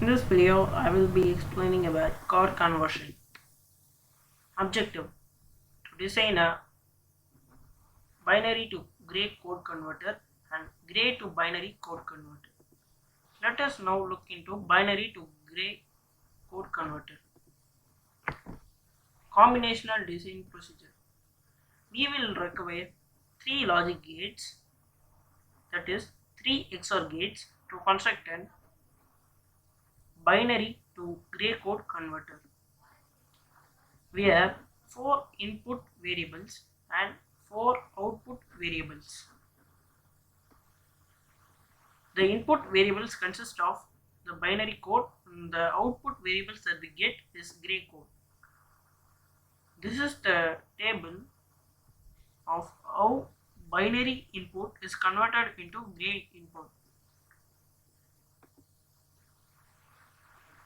In this video, I will be explaining about code conversion. Objective: to design a binary to gray code converter and gray to binary code converter. Let us now look into binary to gray code converter. Combinational design procedure. We will require 3 logic gates, that is 3 XOR gates, to construct an binary to gray code converter. We have 4 input variables and 4 output variables. The input variables consist of the binary code, and the output variables that we get is gray code. This is the table of how binary input is converted into gray input.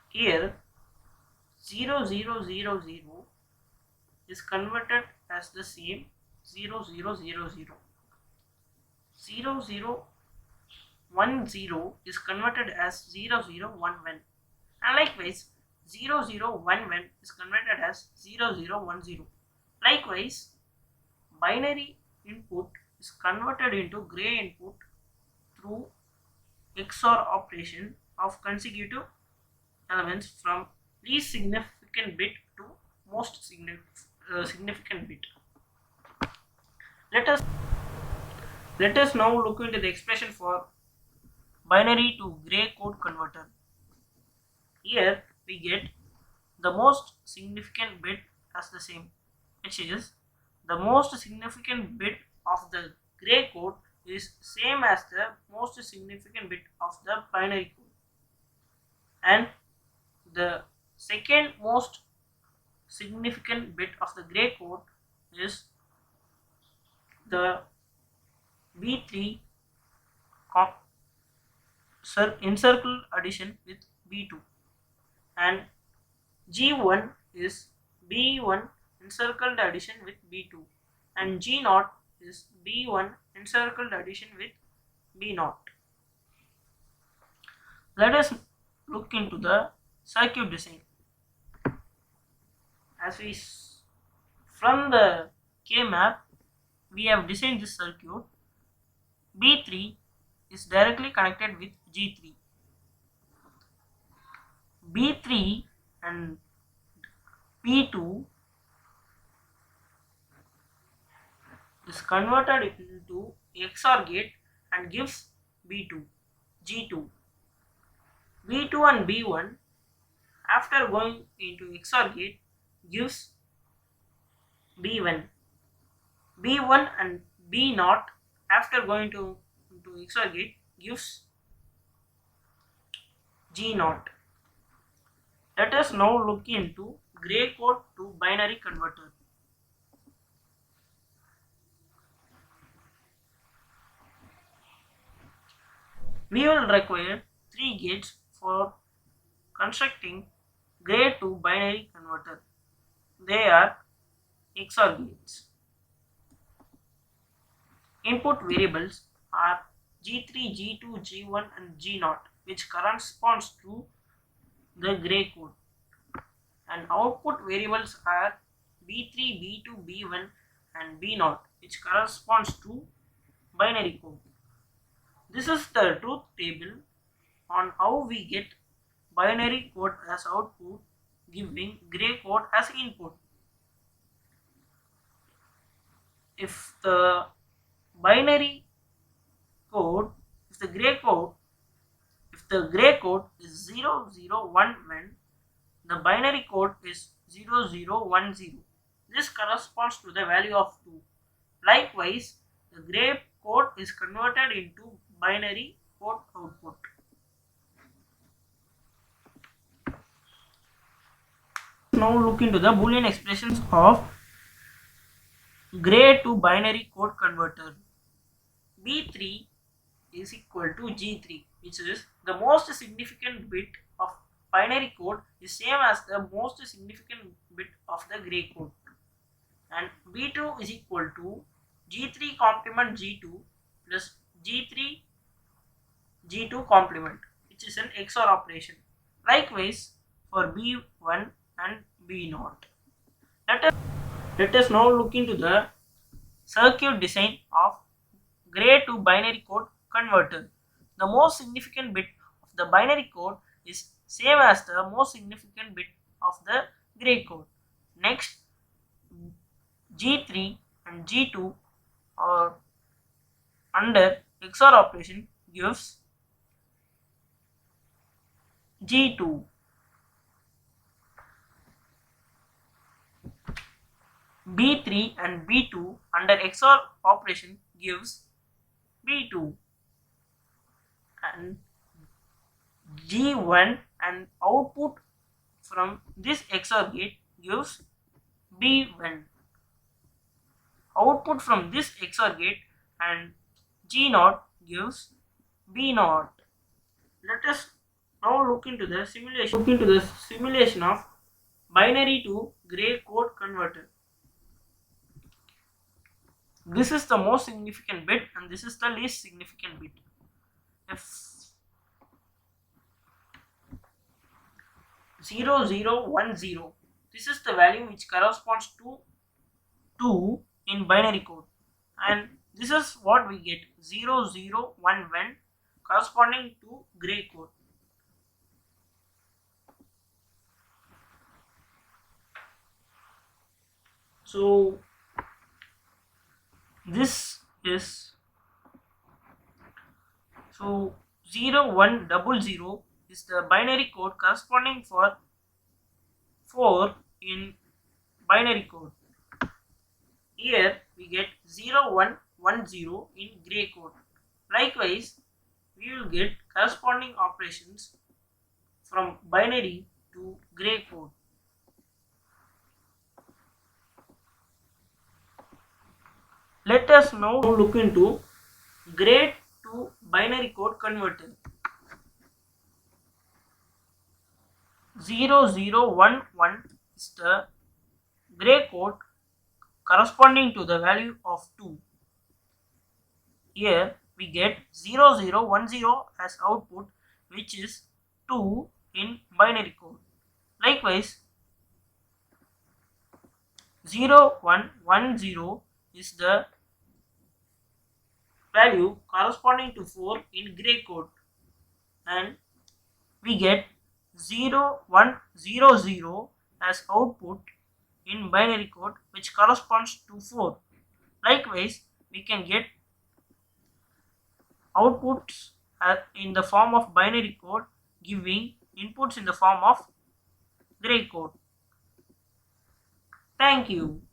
Here 0000 is converted as the same 0000. 0010 is converted as 0011, and likewise 0011 is converted as 0010. Likewise, binary input is converted into gray input through XOR operation of consecutive elements from least significant bit to most significant bit. Let us now look into the expression for binary to gray code converter. Here we get the most significant bit as the same, which is the most significant bit of the gray code is same as the most significant bit of the binary code, and the second most significant bit of the gray code is the B3 encircled addition with B2, and G1 is B1 encircled addition with B2, and G0 is B1 encircled addition with B0. Let us look into the circuit design. As we from the K map, we have designed this circuit. B3 is directly connected with G3. B3 and P2 is converted into XOR gate and gives B2, G2. B2 and B1 after going into XOR gate gives B1. B1 and B0 after going into XOR gate gives G0. Let us now look into gray code to binary converter. We will require 3 gates for constructing gray to binary converter. They are XOR gates. Input variables are G3, G2, G1 and G0, which corresponds to the gray code, and output variables are B3, B2, B1 and B0, which corresponds to binary code. This is the truth table on how we get binary code as output, giving gray code as input. If the binary code, if the gray code is 0011, the binary code is 0010. This corresponds to the value of 2. Likewise, the gray code is converted into binary code output. Now look into the Boolean expressions of gray to binary code converter. B3 is equal to G3, which is the most significant bit of binary code is same as the most significant bit of the gray code, and B2 is equal to G3 complement G2 plus G3 G2 complement, which is an XOR operation. Likewise for B1 and B0. Let us now look into the circuit design of gray to binary code converter. The most significant bit of the binary code is same as the most significant bit of the gray code. Next, G3 and G2 are under XOR operation gives G2. B3 and B2 under XOR operation gives B2, and G1 and output from this XOR gate gives B1. Output from this XOR gate and G0 gives B0. Let us now look into the simulation of binary to gray code converter. This is the most significant bit and this is the least significant bit. If 0010, this is the value which corresponds to 2 in binary code, and this is what we get 0011 corresponding to gray code. So this is 0100 is the binary code corresponding for 4 in binary code. Here we get 0110 in gray code. Likewise, we will get corresponding operations from binary to gray code. Let us now look into gray to binary code converter. 0011 is the gray code corresponding to the value of 2. Here we get 0010 as output, which is 2 in binary code. Likewise, 0110 is the value corresponding to 4 in gray code, and we get 0100 as output in binary code, which corresponds to 4. Likewise, we can get outputs in the form of binary code giving inputs in the form of gray code. Thank you.